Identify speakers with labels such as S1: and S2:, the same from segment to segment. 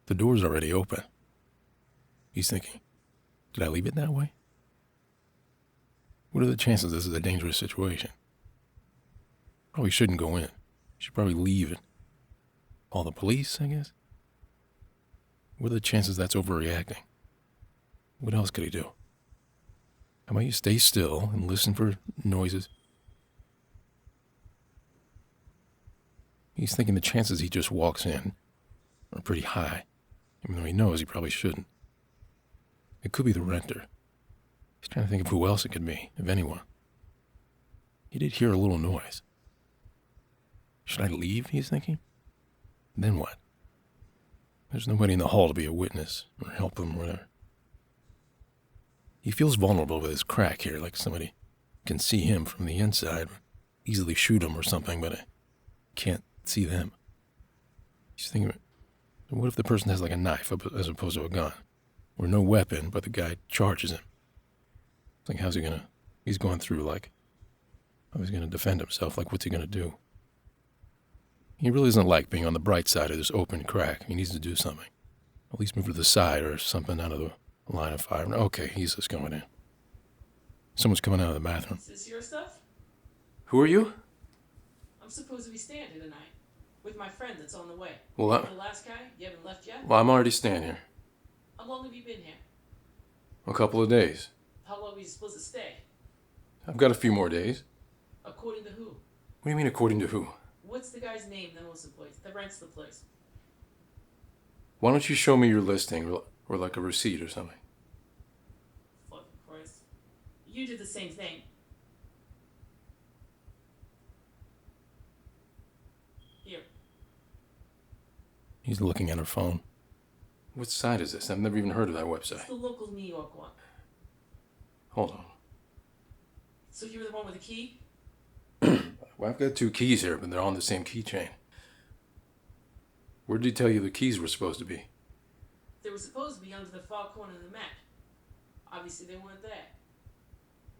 S1: The door's already open. He's thinking, did I leave it that way? What are the chances this is a dangerous situation? Probably shouldn't go in. You should probably leave it. Call the police, I guess? What are the chances that's overreacting? What else could he do? How about you stay still and listen for noises? He's thinking the chances he just walks in are pretty high, even though he knows he probably shouldn't. It could be the renter. He's trying to think of who else it could be, if anyone. He did hear a little noise. Should I leave, he's thinking? Then what? There's nobody in the hall to be a witness or help him or whatever. He feels vulnerable with his crack here, like somebody can see him from the inside, easily shoot him or something, but I can't see them. He's thinking, what if the person has like a knife as opposed to a gun? Or no weapon, but the guy charges him. It's like, he's going through like, how he's gonna defend himself, like what's he gonna do? He really doesn't like being on the bright side of this open crack. He needs to do something. At least move to the side or something out of the line of fire. Okay, he's just going in. Someone's coming out of the bathroom.
S2: Is this your stuff?
S1: Who are you?
S2: I'm supposed to be staying here tonight with my friend that's on the way.
S1: Well,
S2: the last guy? You haven't left yet?
S1: Well, I'm already staying here.
S2: How long have you been here?
S1: A couple of days.
S2: How long are you supposed to stay?
S1: I've got a few more days.
S2: According to who?
S1: What do you mean, according to who?
S2: What's the guy's name that owns the place, that rents the place?
S1: Why don't you show me your listing or like a receipt or something?
S2: Fucking Christ. You did the same thing. Here.
S1: He's looking at her phone. What site is this? I've never even heard of that
S2: It's
S1: website.
S2: the local New York one.
S1: Hold on.
S2: So you were the one with the key?
S1: Well, I've got 2 keys here, but they're on the same keychain. Where did he tell you the keys were supposed to be?
S2: They were supposed to be under the far corner of the mat. Obviously they weren't there.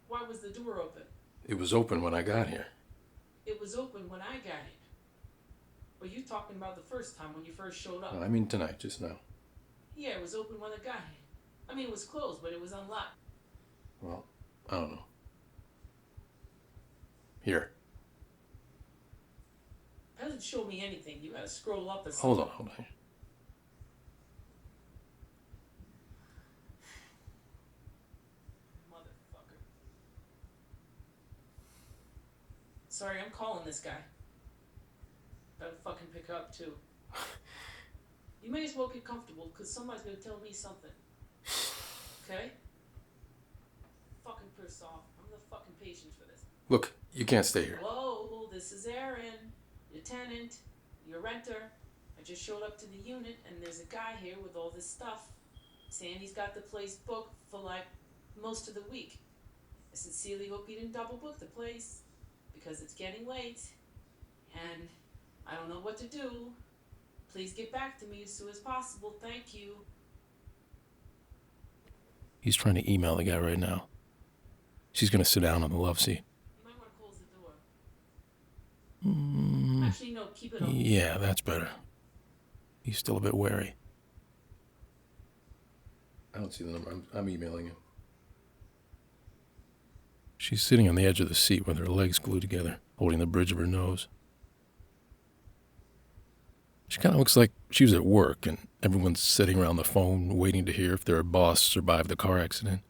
S2: Why was the door open?
S1: It was open when I got here.
S2: It was open when I got here. Were you talking about the first time when you first showed up?
S1: No, I mean tonight, just now.
S2: Yeah, it was open when I got here. I mean, it was closed, but it was unlocked.
S1: Well, I don't know. Here.
S2: That doesn't show me anything. You gotta scroll up or something.
S1: Hold on.
S2: Motherfucker. Sorry, I'm calling this guy. Better fucking pick up, too. You may as well get comfortable, because somebody's gonna tell me something. Okay? Fucking pissed off. I'm the fucking patient for this.
S1: Look, you can't stay here.
S2: Hello, this is Aaron, your tenant, your renter. I just showed up to the unit, and there's a guy here with all this stuff, saying he's got the place booked for, like, most of the week. I sincerely hope you didn't double book the place, because it's getting late, and I don't know what to do. Please get back to me as soon as possible. Thank you.
S1: He's trying to email the guy right now. She's going to sit down on the love seat.
S2: You might want to close the door. Actually, no, keep it open.
S1: Yeah, that's better. He's still a bit wary. I don't see the number. I'm emailing him. She's sitting on the edge of the seat with her legs glued together, holding the bridge of her nose. She kind of looks like she was at work and everyone's sitting around the phone waiting to hear if their boss survived the car accident.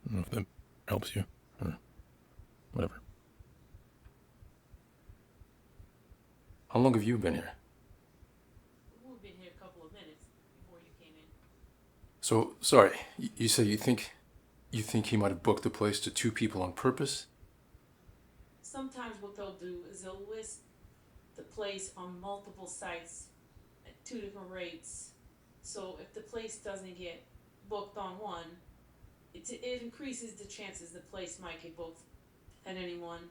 S1: I don't know if that helps you or whatever. How long have you been here?
S2: We've been here a couple of minutes before you came in.
S1: So, sorry, you say you think he might have booked the place to 2 people on purpose?
S2: Sometimes what they'll do is they'll list the place on multiple sites at 2 different rates. So if the place doesn't get booked on one, it increases the chances the place might get booked at any one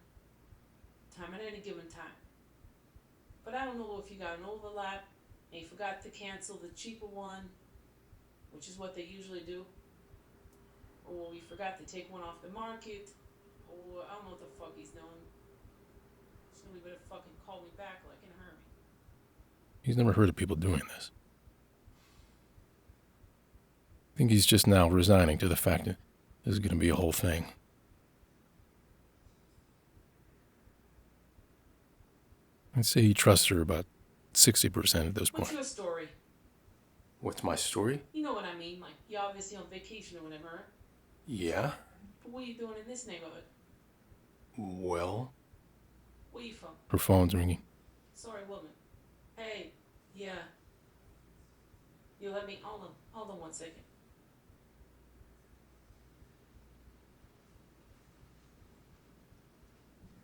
S2: time, at any given time. But I don't know if you got an overlap and you forgot to cancel the cheaper one, which is what they usually do, or you forgot to take one off the market, or I don't know what the fuck he's doing. Somebody better fucking call me back like in a hurry.
S1: He's never heard of people doing this. I think he's just now resigning to the fact that this is going to be a whole thing. I'd say he trusts her about 60% at this point.
S2: What's your story?
S1: What's my story?
S2: You know what I mean. Like, you're obviously on vacation or whatever.
S1: Yeah?
S2: But what are you doing in this neighborhood?
S1: Well?
S2: Where you from?
S1: Her phone's ringing.
S2: Sorry, woman. Hey, yeah. You let me... Hold on 1 second.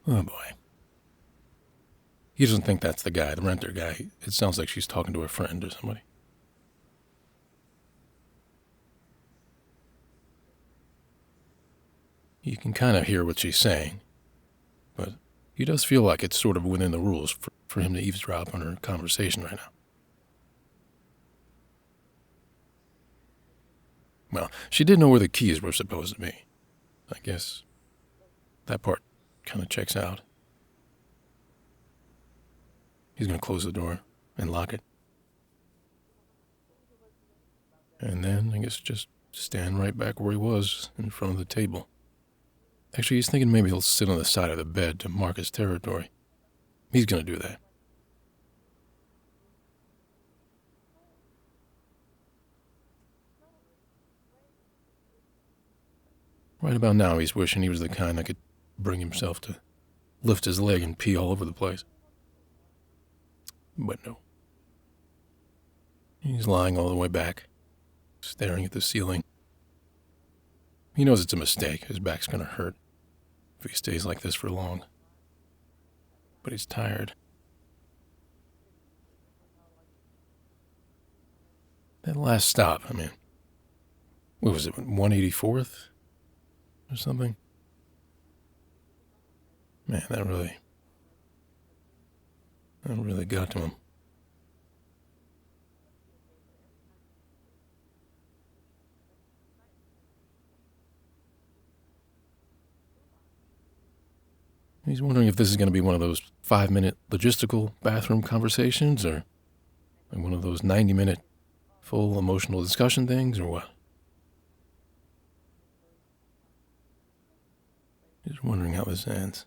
S1: Oh, boy. He doesn't think that's the guy, the renter guy. It sounds like she's talking to a friend or somebody. You can kind of hear what she's saying, but he does feel like it's sort of within the rules for him to eavesdrop on her conversation right now. Well, she did know where the keys were supposed to be. I guess that part kind of checks out. He's going to close the door and lock it. And then, I guess, just stand right back where he was in front of the table. Actually, he's thinking maybe he'll sit on the side of the bed to mark his territory. He's going to do that. Right about now, he's wishing he was the kind that could bring himself to lift his leg and pee all over the place. But no. He's lying all the way back, staring at the ceiling. He knows it's a mistake. His back's going to hurt if he stays like this for long. But he's tired. That last stop, I mean, what was it, 184th or something? Man, that really got to him. He's wondering if this is going to be one of those 5-minute logistical bathroom conversations or like one of those 90-minute full emotional discussion things or what. He's wondering how this ends.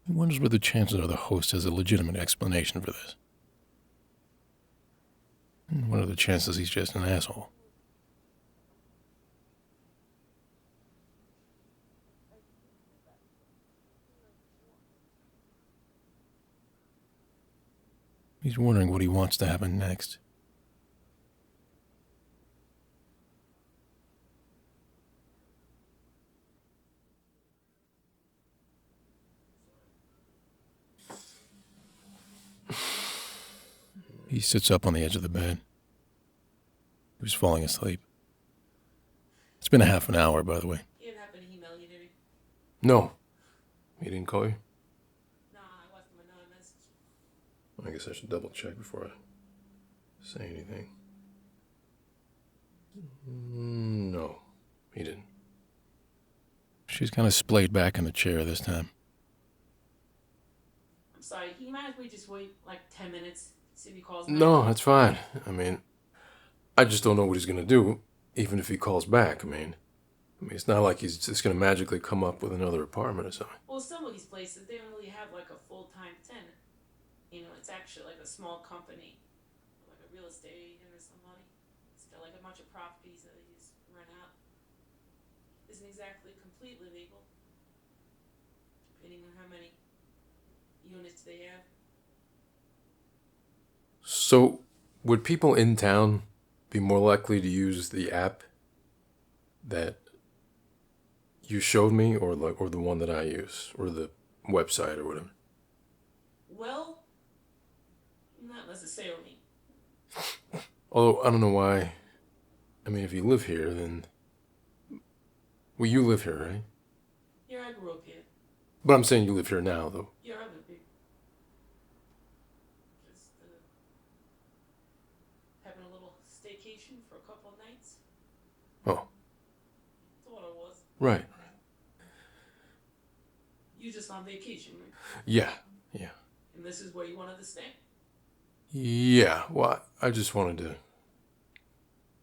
S1: He wonders what the chances are the host has a legitimate explanation for this. And what are the chances he's just an asshole? He's wondering what he wants to happen next. He sits up on the edge of the bed. He was falling asleep. It's been a half an hour, by the way.
S2: He didn't happen to email you, did he?
S1: No. He didn't call you?
S2: Nah, I left him another message.
S1: I guess I should double check before I say anything. No, he didn't. She's kind of splayed back in the chair this time.
S2: I'm sorry, can you mind if we just wait like 10 minutes? See if he calls back?
S1: No, that's fine. I mean, I just don't know what he's going to do, even if he calls back. I mean, it's not like he's just going to magically come up with another apartment or something.
S2: Well, some of these places, they don't really have like a full-time tenant. You know, it's actually like a small company, like a real estate agent or somebody. It's got like a bunch of properties that they just rent out. Isn't exactly completely legal, depending on how many units they have.
S1: So, would people in town be more likely to use the app that you showed me, or the one that I use, or the website, or whatever?
S2: Well, not necessarily.
S1: Although, I don't know why. I mean, if you live here, then... Well, you live here, right?
S2: Yeah, I grew up here.
S1: But I'm saying you live here now, though.
S2: Yeah, I live here. Just having a little staycation for a couple of nights.
S1: Oh.
S2: That's all it was.
S1: Right.
S2: You just on vacation, right?
S1: Yeah, yeah.
S2: And this is where you wanted to stay?
S1: Yeah, well, I just wanted to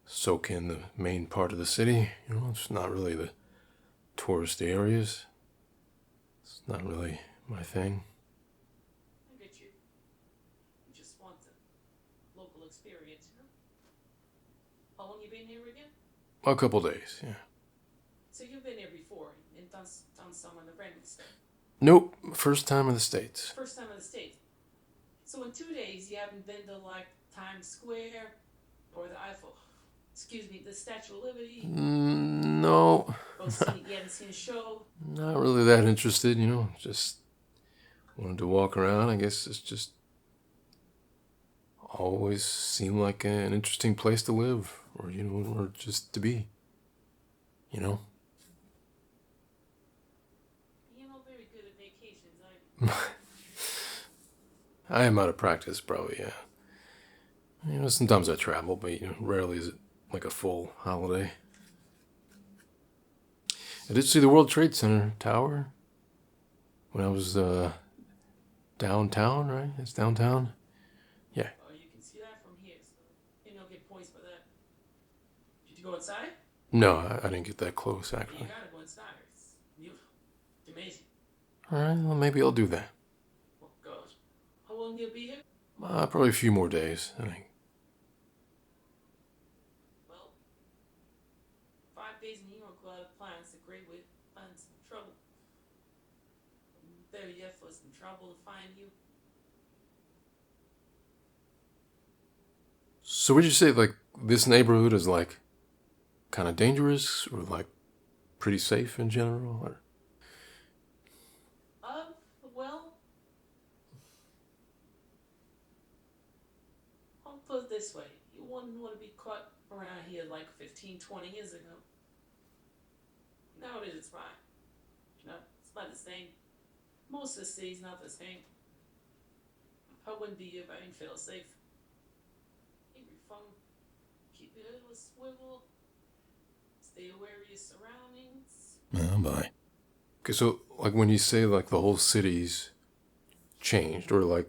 S1: soak in the main part of the city. You know, it's not really the tourist areas. It's not really my thing.
S2: I get you. You just want the local experience, you know? How long you been here again?
S1: A couple days, yeah.
S2: So you've been here before and done some of the renting stuff.
S1: Nope, first time in the States.
S2: First time in the States. So in 2 days, you haven't been to like Times Square or the Eiffel, excuse me, the Statue of Liberty?
S1: No,
S2: Or you haven't seen a show?
S1: not really that interested, you know. Just wanted to walk around. I guess it's just always seemed like an interesting place to live, or you know, or just to be. You know.
S2: You're not very good at vacations, are you?
S1: I am out of practice, probably. Yeah. You know, sometimes I travel, but you know, rarely is it like a full holiday. I did see the World Trade Center tower when I was downtown, right? It's downtown. Yeah.
S2: Oh, you can see that from here, so you don't get points for that. Did you go inside?
S1: No, I didn't get that close,
S2: You
S1: actually.
S2: gotta go inside. It's beautiful. It's amazing.
S1: All right, well, maybe I'll do that.
S2: Oh, gosh. How long do you be here?
S1: Probably a few more days, I think.
S2: Well, 5 days in New York without a plan is a great way to find some trouble. Better yet, for some trouble to find you.
S1: So would you say, like, this neighborhood is, like, kind of dangerous or, like, pretty safe in general? Or?
S2: Well, I'll put it this way. You wouldn't want to be caught around here like 15, 20 years ago. Nowadays it's fine. You know, it's about the same. Most of the city's not the same. I wouldn't be here if I didn't feel safe. Keep your phone, keep your head on a swivel, stay aware of your surroundings.
S1: Oh, boy. Okay, so, like, when you say, like, the whole city's changed, or, like,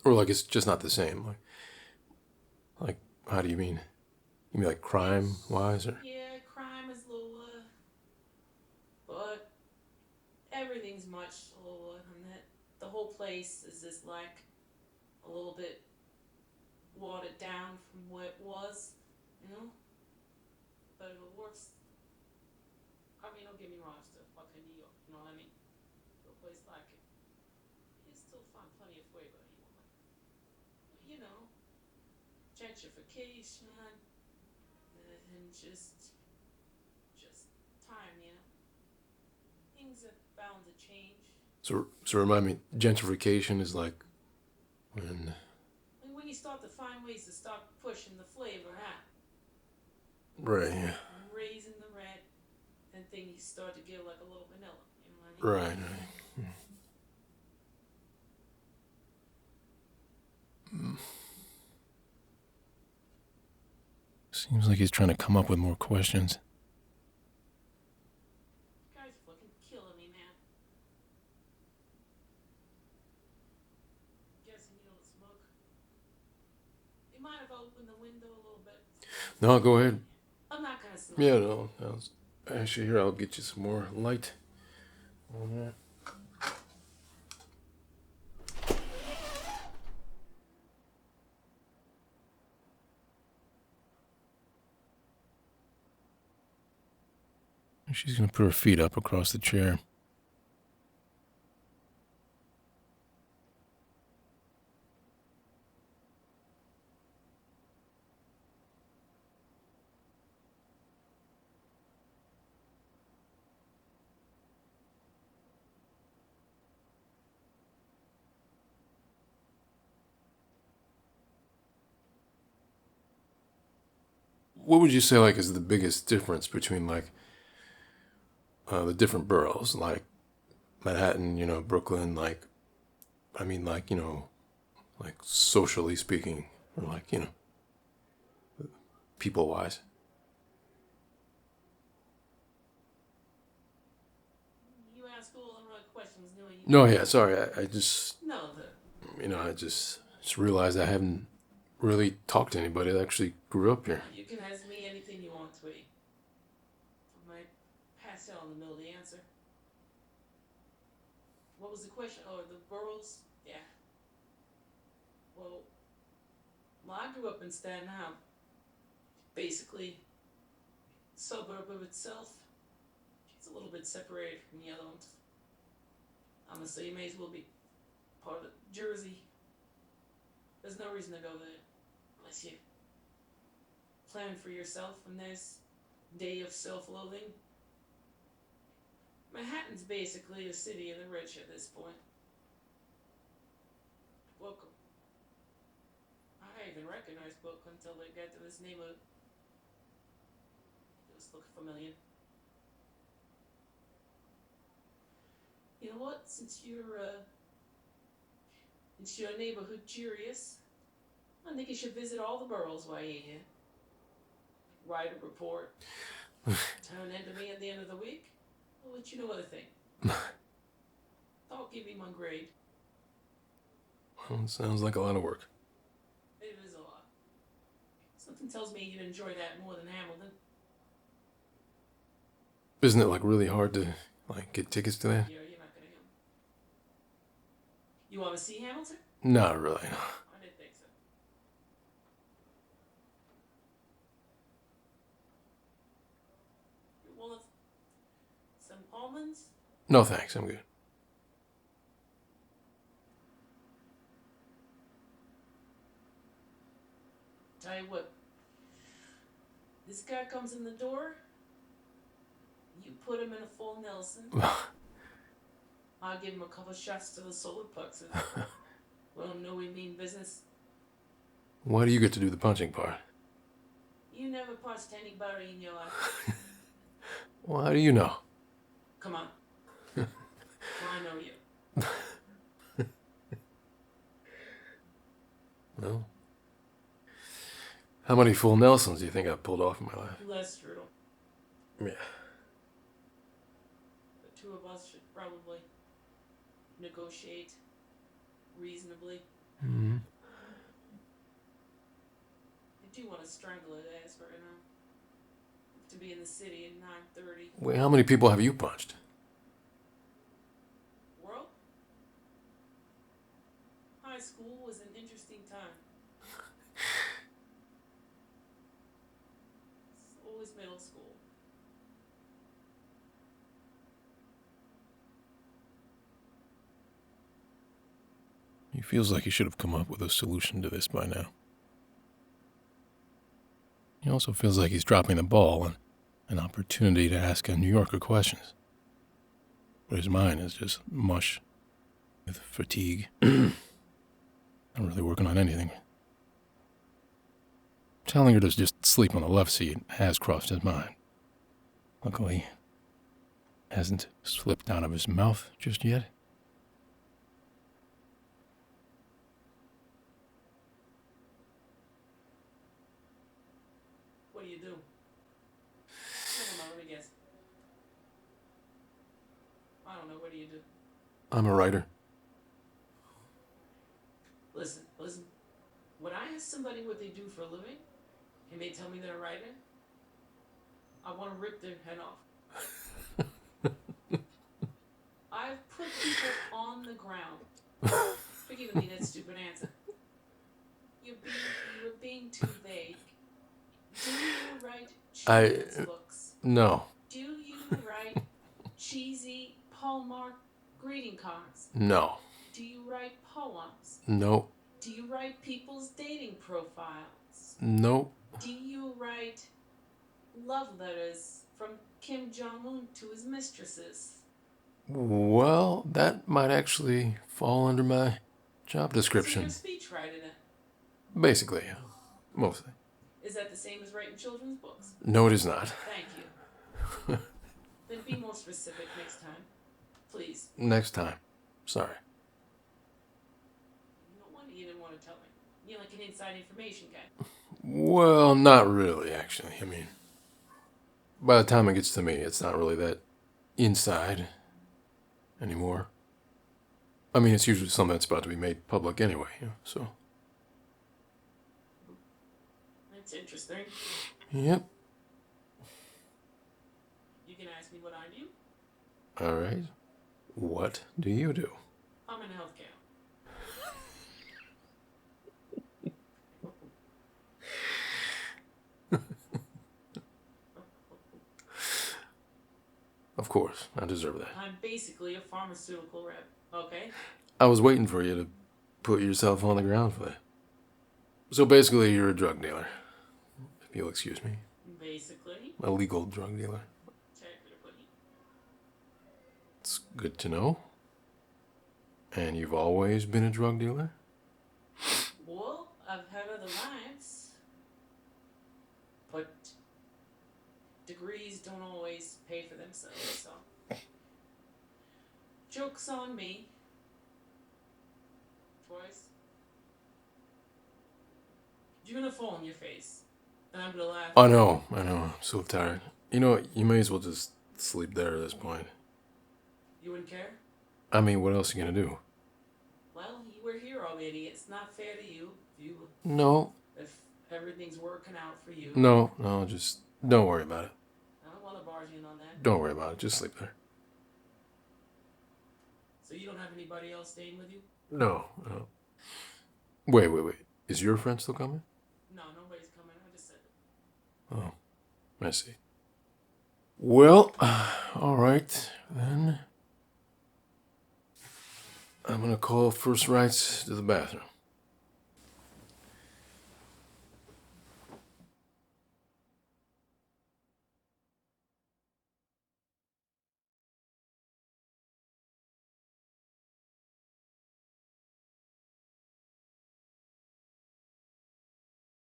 S1: it's just not the same, like, how do you mean? You mean, like, crime-wise, or?
S2: Yeah, crime is lower, but everything's much lower than that. The whole place is just like a little bit watered down from what it was, you know? But if it works, I mean, don't get me wrong, still fucking New York, you know what I mean? A place like it, you still find plenty of flavor anymore. You know, gentrification, and just time, you know? Things are bound to change.
S1: So remind me, gentrification is like when...
S2: And when you start to find ways to start pushing the flavor out.
S1: Right, yeah.
S2: And raising the red, and then you start to get like a little vanilla, you know what I mean?
S1: Right. Seems like he's trying to come up with more questions.
S2: You guys are fucking killing me, man. Guessing you don't smoke. You might have opened the window a little bit.
S1: No, go ahead.
S2: I'm not gonna smoke.
S1: Yeah, no. Actually, here, I'll get you some more light on that. She's going to put her feet up across the chair. What would you say, like, is the biggest difference between, like, the different boroughs, like Manhattan, you know, Brooklyn, like, I mean, like, you know, like socially speaking, or like, you know, people-wise?
S2: You school? I don't know what questions doing.
S1: No, yeah, sorry. I just,
S2: No,
S1: I just realized I haven't really talked to anybody that actually grew up here.
S2: you can ask me anything you want, Twee. I might pass out in the middle of the answer. What was the question? Oh, the boroughs? Yeah. Well, I grew up in Staten Island. Basically, suburb of itself. It's a little bit separated from the other ones. I'm gonna say you may as well be part of Jersey. There's no reason to go there unless you plan for yourself a nice day of self-loathing. Manhattan's basically a city of the rich at this point. Welcome. I even recognized Book until they got to this neighborhood. It just looked familiar. You know what? Since you're neighborhood curious, I think you should visit all the boroughs while you're here. Write a report. Turn in to me at the end of the week. I'll let you know what I think. I'll give you my grade.
S1: Well, sounds like a lot of work.
S2: It is a lot. Something tells me you'd enjoy that more than Hamilton.
S1: Isn't it like really hard to get tickets to that?
S2: You're not gonna go. You want to see Hamilton?
S1: Not really.
S2: I didn't think so. You want some almonds?
S1: No thanks, I'm good.
S2: Tell you what. This guy comes in the door. You put him in a full Nelson. I'll give him a couple shots to the solar plexus. Let him know we mean business.
S1: Why do you get to do the punching part?
S2: You never punched anybody in your life.
S1: Well, how do you know?
S2: Come on. Well, I know you.
S1: Well, how many full Nelsons do you think I've pulled off in my life?
S2: Less Strudel.
S1: Yeah.
S2: The two of us should probably negotiate reasonably.
S1: Mm-hmm.
S2: I do want to strangle his ass right now. To be in the city at 9:30.
S1: Wait, how many people have you punched?
S2: World? High school was an interesting time. It's always middle school.
S1: He feels like he should have come up with a solution to this by now. He also feels like he's dropping the ball on an opportunity to ask a New Yorker questions. But his mind is just mush with fatigue. Not really working on anything. Telling her to just sleep on the left seat has crossed his mind. Luckily, it hasn't slipped out of his mouth just yet.
S2: What do you do? Never mind, let me guess. I don't know, what do you do?
S1: I'm a writer.
S2: Listen. When I ask somebody what they do for a living, and they tell me they're a writer, I want to rip their head off. I've put people on the ground. Forgive me that stupid answer. You're being too vague. Do you write children's books?
S1: No.
S2: Do you write cheesy Hallmark greeting cards?
S1: No.
S2: Do you write poems?
S1: Nope.
S2: Do you write people's dating profiles?
S1: Nope.
S2: Do you write love letters from Kim Jong-un to his mistresses?
S1: Well, that might actually fall under my job
S2: So
S1: description.
S2: you're a speechwriter then?
S1: Basically, yeah. Mostly.
S2: Is that the same as writing children's books?
S1: No, it is not.
S2: Thank you. Then be more specific next time. Please.
S1: Next time. Sorry.
S2: No wonder you didn't want to tell me. You're like an inside information guy.
S1: Well, not really, actually. I mean, by the time it gets to me, it's not really that inside. anymore. I mean, it's usually something that's about to be made public anyway, so.
S2: That's interesting.
S1: Yep.
S2: You can ask me what I do.
S1: All right. What do you do?
S2: I'm in healthcare.
S1: Of course, I deserve that.
S2: I'm basically a pharmaceutical rep, okay?
S1: I was waiting for you to put yourself on the ground for that. So basically, you're a drug dealer, if you'll excuse me.
S2: Basically,
S1: A legal drug dealer.
S2: technically.
S1: It's good to know. And you've always been a drug dealer?
S2: Well, I've had other lives, but degrees don't always pay for themselves, so. Joke's on me. Twice. You're gonna fall on your face, and I'm gonna laugh.
S1: I know. I'm so tired. You know what? You may as well just sleep there at this point.
S2: You wouldn't care?
S1: I mean, what else are you gonna do?
S2: Well, you were here already. It's not fair to you.
S1: No.
S2: If everything's working out for you.
S1: No, just don't worry about it.
S2: I don't want to barge in on that.
S1: Don't worry about it. Just sleep there.
S2: So you don't have anybody else staying with you?
S1: No. Wait. Is your friend still coming?
S2: No, nobody's coming. I just said it.
S1: Oh, I see. Well, all right, then. I'm gonna call first rights to the bathroom.